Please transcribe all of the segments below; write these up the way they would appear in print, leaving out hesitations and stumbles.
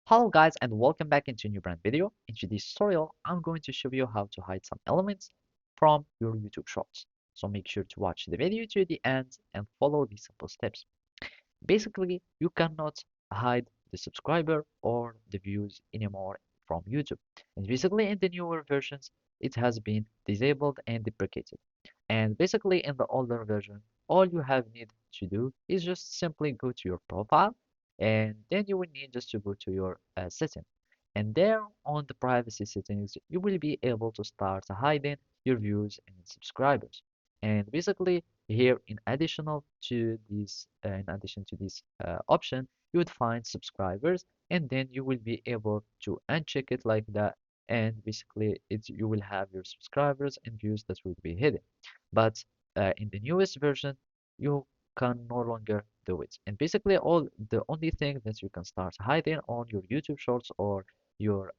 Hello guys and welcome back into a new brand video. In today's tutorial, I'm going to show you how to hide some elements from your YouTube Shorts. So make sure to watch the video to the end and follow these simple steps. Basically, you cannot hide the subscriber or the views anymore from YouTube. And basically in the newer versions, it has been disabled and deprecated. And basically in the older version, all you have need to do is just simply go to your profile and then you will need just to go to your setting. And there on the privacy settings, you will be able to start hiding your views and subscribers. And basically here in addition to this option, you would find subscribers and then you will be able to uncheck it like that. And basically you will have your subscribers and views that will be hidden. But in the newest version, you can no longer do it. And basically, all the only thing that you can start hiding on your YouTube Shorts or your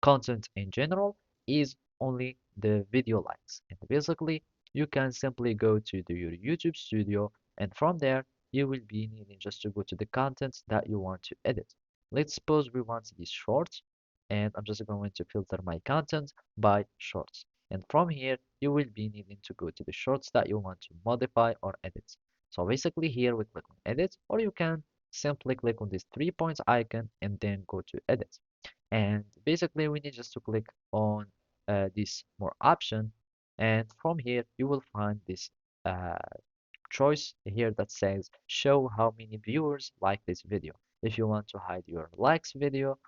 content in general is only the video likes. And basically, you can simply go to your YouTube Studio, and from there, you will be needing just to go to the contents that you want to edit. Let's suppose we want these shorts, and I'm just going to filter my content by shorts. And from here, you will be needing to go to the shorts that you want to modify or edit. So basically here we click on edit, or you can simply click on this 3 points icon and then go to edit. And basically we need just to click on this more option. And from here, you will find this uh, choice here that says show how many viewers like this video. If you want to hide your likes video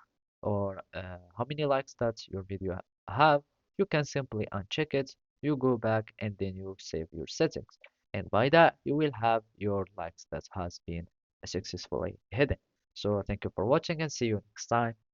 or how many likes that your video have, you can simply uncheck it. You go back and then you save your settings. And by that, you will have your likes that has been successfully hidden. So thank you for watching and see you next time.